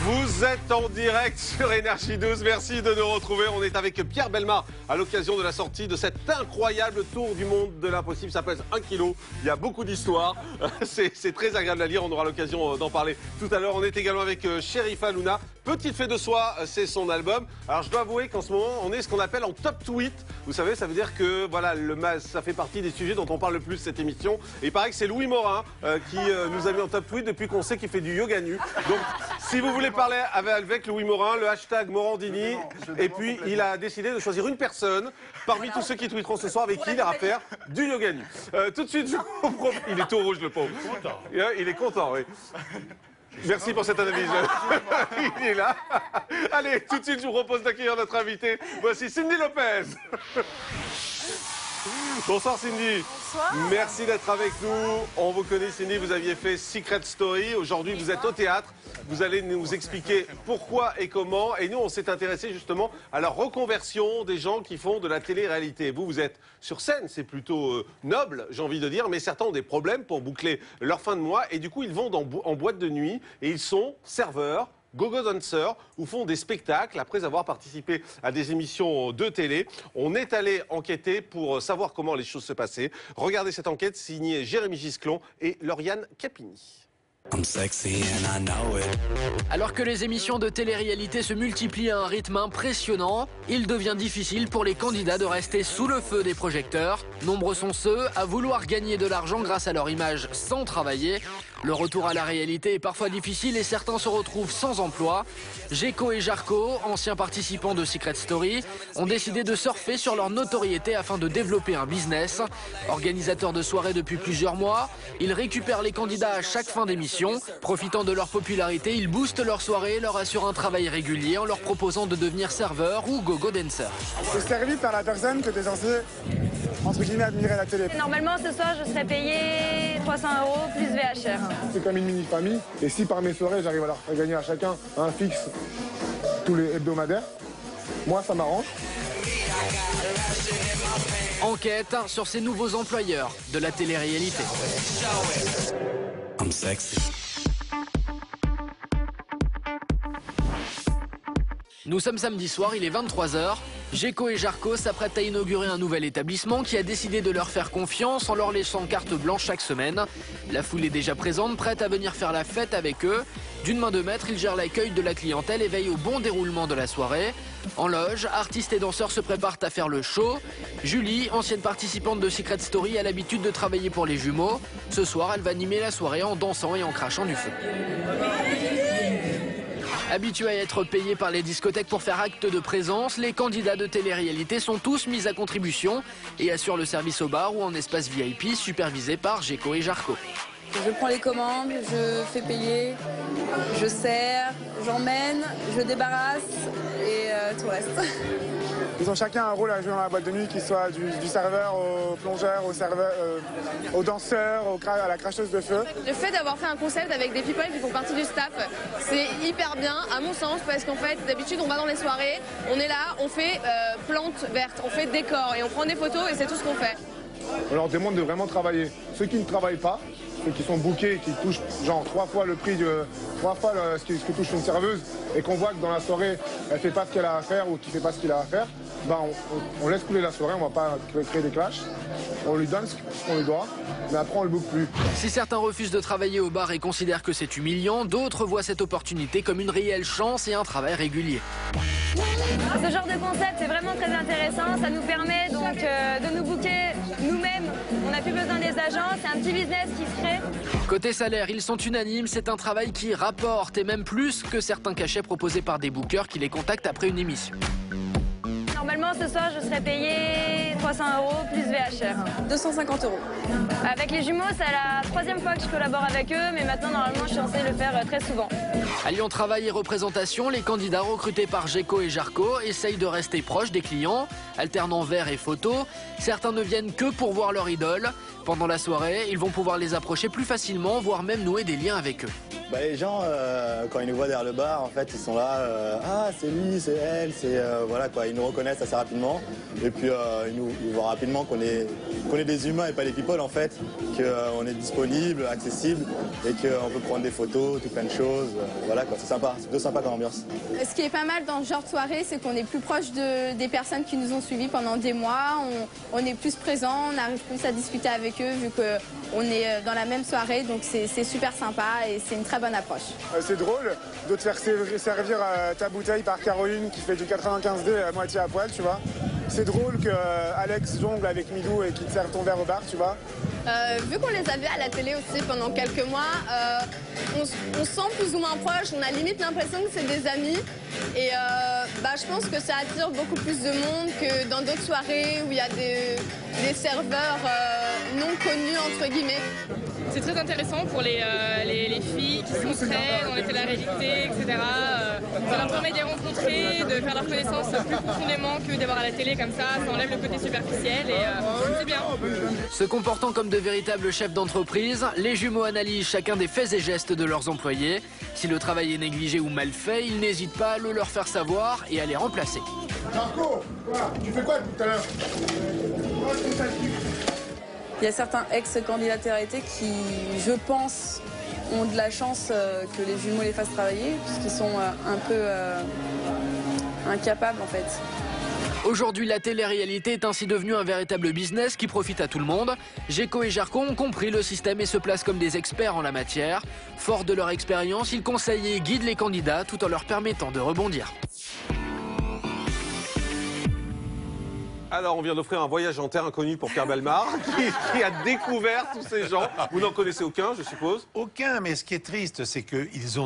Vous êtes en direct sur Énergie 12, merci de nous retrouver. On est avec Pierre Bellemare à l'occasion de la sortie de cet incroyable tour du monde de l'impossible. Ça pèse 1 kilo, il y a beaucoup d'histoires, c'est très agréable à lire, on aura l'occasion d'en parler tout à l'heure. On est également avec Cherif Aluna, Petite Fée de Soie, c'est son album. Alors je dois avouer qu'en ce moment, on est ce qu'on appelle en top tweet. Vous savez, ça veut dire que voilà, ça fait partie des sujets dont on parle le plus cette émission. Et il paraît que c'est Louis Morin qui nous a mis en top tweet depuis qu'on sait qu'il fait du yoga nu. Donc si vous voulez parler avec Louis Morin, le hashtag Morandini. Et puis il a décidé de choisir une personne parmi tous ceux qui tweeteront ce soir avec qui il ira faire du yoga nu. Tout de suite, il est tout rouge le pauvre. Il est content, oui. Merci pour cette analyse. Il est là. Allez, tout de suite, je vous propose d'accueillir notre invité. Voici Cindy Lopez. Bonsoir Cindy. Bonsoir. Merci d'être avec nous. On vous connaît Cindy, vous aviez fait Secret Story. Aujourd'hui, vous êtes au théâtre. Vous allez nous expliquer pourquoi et comment. Et nous, on s'est intéressé justement à la reconversion des gens qui font de la télé-réalité. Vous êtes sur scène, c'est plutôt noble, j'ai envie de dire, mais certains ont des problèmes pour boucler leur fin de mois. Et du coup, ils vont en boîte de nuit et ils sont serveurs, go-go dancers, ou font des spectacles après avoir participé à des émissions de télé. On est allé enquêter pour savoir comment les choses se passaient. Regardez cette enquête signée Jérémy Gisclon et Lauriane Capini. Alors que les émissions de télé-réalité se multiplient à un rythme impressionnant, il devient difficile pour les candidats de rester sous le feu des projecteurs. Nombreux sont ceux à vouloir gagner de l'argent grâce à leur image sans travailler. Le retour à la réalité est parfois difficile et certains se retrouvent sans emploi. Géco et Jarko, anciens participants de Secret Story, ont décidé de surfer sur leur notoriété afin de développer un business. Organisateurs de soirées depuis plusieurs mois, ils récupèrent les candidats à chaque fin d'émission. Profitant de leur popularité, ils boostent leur soirée et leur assurent un travail régulier en leur proposant de devenir serveur ou go-go dancer. C'est servi par la personne que tu es censé, entre guillemets, admirer à la télé. Normalement, ce soir, je serais payé 300 € plus VHR. C'est comme une mini-famille. Et si par mes soirées, j'arrive à leur faire gagner à chacun un fixe tous les hebdomadaires, moi, ça m'arrange. Enquête sur ces nouveaux employeurs de la télé-réalité. Nous sommes samedi soir, il est 23 h. Géco et Jarko s'apprêtent à inaugurer un nouvel établissement qui a décidé de leur faire confiance en leur laissant carte blanche chaque semaine. La foule est déjà présente, prête à venir faire la fête avec eux. D'une main de maître, ils gèrent l'accueil de la clientèle et veillent au bon déroulement de la soirée. En loge, artistes et danseurs se préparent à faire le show. Julie, ancienne participante de Secret Story, a l'habitude de travailler pour les jumeaux. Ce soir, elle va animer la soirée en dansant et en crachant du feu. Habitués à être payés par les discothèques pour faire acte de présence, les candidats de télé-réalité sont tous mis à contribution et assurent le service au bar ou en espace VIP supervisé par Géco et Jarko. Je prends les commandes, je fais payer, je sers, j'emmène, je débarrasse et tout le reste. Ils ont chacun un rôle à jouer dans la boîte de nuit, qu'il soit du serveur au plongeur, au danseur, à la cracheuse de feu. Le fait d'avoir fait un concept avec des people qui font partie du staff, c'est hyper bien à mon sens parce qu'en fait d'habitude on va dans les soirées, on est là, on fait plantes vertes, on fait décor et on prend des photos et c'est tout ce qu'on fait. On leur demande de vraiment travailler. Ceux qui ne travaillent pas, ceux qui sont bookés, qui touchent genre 3 fois le prix, 3 fois ce que touche une serveuse et qu'on voit que dans la soirée elle fait pas ce qu'elle a à faire ou qu'il fait pas ce qu'il a à faire, ben on laisse couler la soirée, on va pas créer des clashs. On lui donne ce qu'on lui doit, mais après on le boucle plus. Si certains refusent de travailler au bar et considèrent que c'est humiliant, d'autres voient cette opportunité comme une réelle chance et un travail régulier. Ce genre de concept, c'est vraiment très intéressant. Ça nous permet donc de nous booker nous-mêmes. On n'a plus besoin des agents, c'est un petit business qui se crée. Côté salaire, ils sont unanimes, c'est un travail qui rapporte et même plus que certains cachets proposés par des bookers qui les contactent après une émission. Normalement, ce soir, je serais payé 300 € plus VHR. 250 €. Avec les jumeaux, c'est la 3e fois que je collabore avec eux, mais maintenant, normalement, je suis censée le faire très souvent. Alliant travail et représentation, les candidats recrutés par Géco et Jarko essayent de rester proches des clients, alternant verres et photos. Certains ne viennent que pour voir leur idole. Pendant la soirée, ils vont pouvoir les approcher plus facilement, voire même nouer des liens avec eux. Les gens, quand ils nous voient derrière le bar, en fait, ils sont là, ah, c'est lui, c'est elle, voilà quoi, ils nous reconnaissent assez rapidement. Et puis, ils nous ils voient rapidement qu'on est des humains et pas des people en fait, qu'on est disponible, accessible et qu'on peut prendre des photos, tout plein de choses. Voilà quoi, c'est sympa, c'est plutôt sympa comme ambiance. Ce qui est pas mal dans ce genre de soirée, c'est qu'on est plus proche des personnes qui nous ont suivis pendant des mois. On est plus présent, on arrive plus à discuter avec eux vu qu'on est dans la même soirée. Donc c'est super sympa et c'est une très bonne approche. C'est drôle de te faire servir ta bouteille par Caroline qui fait du 95D à moitié à poil, tu vois. C'est drôle que Alex jongle avec Midou et qu'il te serve ton verre au bar, tu vois. Vu qu'on les avait à la télé aussi pendant quelques mois, on se sent plus ou moins proche, on a limite l'impression que c'est des amis. Et je pense que ça attire beaucoup plus de monde que dans d'autres soirées où il y a des serveurs non connus, entre guillemets. C'est très intéressant pour les filles qui sont prêtes dans les télé-réalités, etc. Ça leur permet de les rencontrer, de faire leur connaissance plus profondément que d'avoir à la télé comme ça enlève le côté superficiel et c'est bien. Se comportant comme de véritables chefs d'entreprise, les jumeaux analysent chacun des faits et gestes de leurs employés. Si le travail est négligé ou mal fait, ils n'hésitent pas à le leur faire savoir et à les remplacer. Marco, tu fais quoi tout à l'heure? Il y a certains ex-candidats télé-réalités qui, je pense, ont de la chance que les jumeaux les fassent travailler, puisqu'ils sont un peu incapables en fait. Aujourd'hui, la télé-réalité est ainsi devenue un véritable business qui profite à tout le monde. Géco et Jarcon ont compris le système et se placent comme des experts en la matière. Forts de leur expérience, ils conseillent et guident les candidats tout en leur permettant de rebondir. Alors, on vient d'offrir un voyage en terre inconnue pour Pierre Bellemare, qui a découvert tous ces gens. Vous n'en connaissez aucun, je suppose? Aucun, mais ce qui est triste, c'est qu'ils ont